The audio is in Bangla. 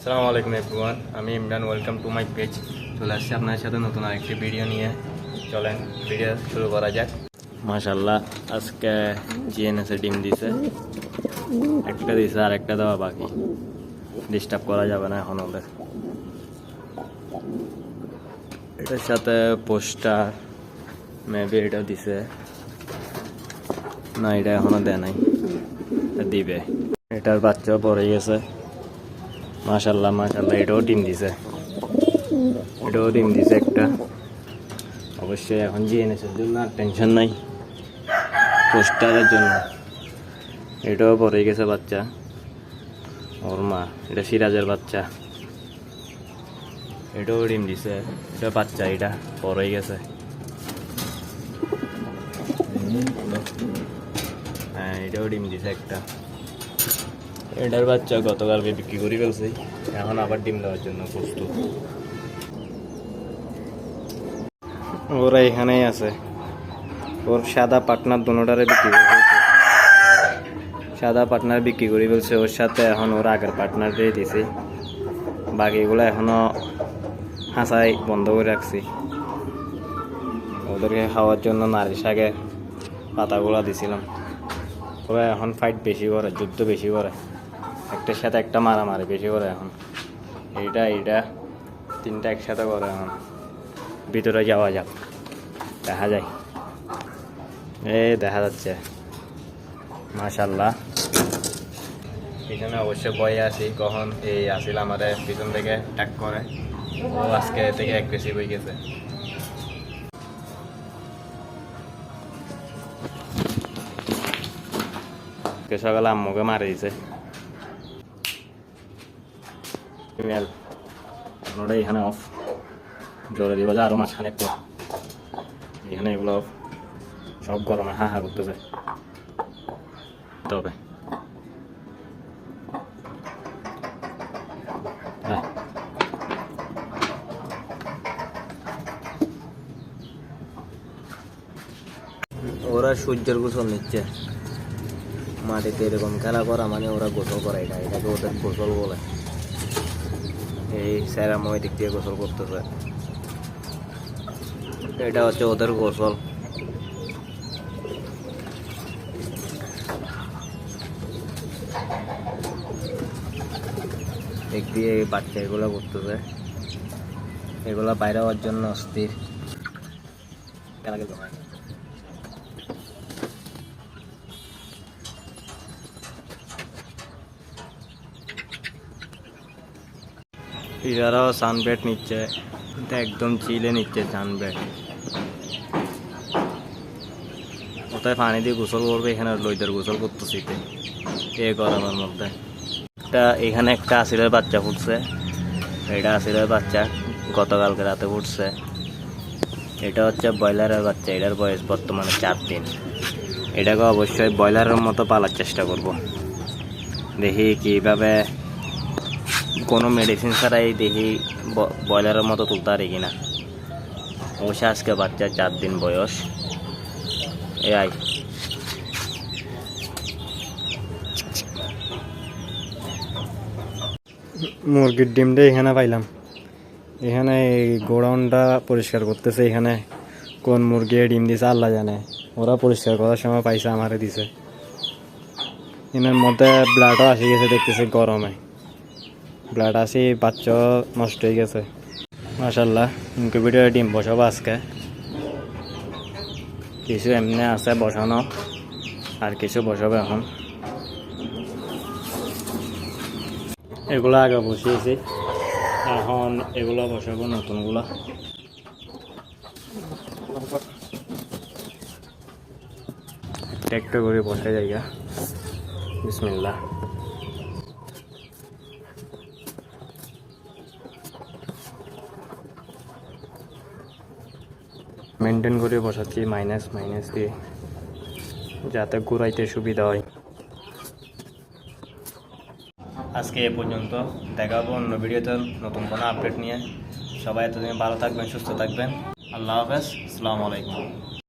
আসসালামু আলাইকুম এভরিওয়ান, আমি Imran. Welcome to my page. চলে আসছি আপনার সাথে নতুন আরেকটি ভিডিও নিয়ে। চলেন ভিডিও শুরু করা যাক। মাশাল্লাহ, আজকে জিএনএসে ডিম দিছে, একটা দিছে আর একটা দেওয়া বাকি। ডিস্টার্ব করা যাবে না এখন ওদের। এটার সাথে পোস্টার মেবি এটা দিছে না, এটা এখনো দেয় নাই, দিবে। এটার বাচ্চাও পড়ে গেছে। মাশাল্লাহ মাশাল্লাহ, এটাও ডিম দিছে একটা। অবশ্যই এখন জিএনএসের জন্য আর টেনশন নাই, পোস্টারের জন্য। এটাও পড়ে গেছে বাচ্চা, ওর মা। এটা সিরাজের বাচ্চা, এটাও ডিম দিছে। এটা বাচ্চা, এটা পড়ে গেছে। হ্যাঁ, এটাও ডিম দিছে একটা। এটার বাচ্চা গতকালকে বিক্রি করে ফেলছি, এখন আবার ডিম দেওয়ার জন্য প্রস্তুত। ওরা এখানেই আছে। ওর সাদা পার্টনার দুটারে বিক্রি করে ফেলছে, সাদা পার্টনার বিক্রি করে ফেলছে। ওর সাথে এখন ওর আগের পার্টনার দিয়ে দিছি। বাকিগুলো এখনো হাঁসাই বন্ধ করে রাখছি। ওদেরকে খাওয়ার জন্য নারী শাকের পাতাগুলো দিছিলাম। ওরা এখন ফাইট বেশি করে, যুদ্ধ বেশি করে, একটার সাথে একটা মারামারি বেশি করে এখন। এইটা তিনটা একসাথে করে এখন। ভিতরে যাওয়া যাক, দেখা যায়। দেখা যাচ্ছে মাশাল্লাহ। এখানে অবশ্যই ভয়ে আছি, কখন এই আসিল আমাদের পিছন থেকে ট্যাক করে। ও আজকে থেকে অ্যাগ্রেসিভ হয়ে গেছে। সকালে আম্মুকে মারে দিছে। ফিমেল ওটা এখানে অফ, জোরে দিব যে আরো মাঝখানে একটু। এখানে এগুলো অফ, সব গরমে হা হা করতেছে। তবে ওরা সূর্যের গোসল নিচ্ছে মাটিতে। এরকম খেলা করা মানে ওরা গোসল করে, এটাকে ওদের গোসল বলে। এই স্যারাময় দিক দিয়ে গোসল করতেছে, এটা হচ্ছে ওদের গোসল। দিক দিয়ে এই বাচ্চা এগুলো করতেছে, এগুলো বাইরে হওয়ার জন্য অস্থির। এরাও সানবেড নিচ্ছে, এটা একদম চিলে নিচ্ছে সানবেড। কোথায় পানি দিয়ে গোসল করবে, এখানে লইদের গোসল করতেছি এই গরমের মধ্যে। এখানে একটা আসিলের বাচ্চা ফুটছে, এটা আসিলের বাচ্চা গতকালকে রাতে ফুটছে। এটা হচ্ছে ব্রয়লারের বাচ্চা, এটার বয়স বর্তমানে 4 দিন। এটাকে অবশ্যই ব্রয়লারের মতো পালার চেষ্টা করব। দেখি কীভাবে কোনো মেডিসিন ছাড়াই দেখি ব্রয়লারের মতো তুলতে পারি কিনা। অবশ্য আজকে বাচ্চা 4 দিন বয়স। আই মুরগির ডিমটা এখানে পাইলাম। এখানে এই গোডাউনটা পরিষ্কার করতেছে। এখানে কোন মুরগি ডিম দিছে আল্লাহ জানে। ওরা পরিষ্কার করার সময় পাইছে, আমারে দিছে। এর মধ্যে ব্লাডও আসে গেছে, দেখতেছে গরমে ব্লাড আসি, বাচ্চা নষ্ট হয়ে গেছে। মাশাল্লাহ, ইনকিউবেটরে ডিম বসাবো আজকে। কিছু এমনি আছে বসানো, আর কিছু বসাবো এখন। এগুলো আগে বসিয়েছি, এখন এগুলো বসাবো নতুনগুলো। একটা করে বসে জায়গা। বিসমিল্লাহ। মেনটেন করে বসাচ্ছি মাইনাস দিয়ে, যাতে ঘুরাইতে সুবিধা হয়। আজকে এ পর্যন্ত, দেখাবো অন্য ভিডিওতে নতুন কোনো আপডেট নিয়ে। সবাই এতদিন ভালো থাকবেন, সুস্থ থাকবেন। আল্লাহ হাফেজ, আসসালামু আলাইকুম।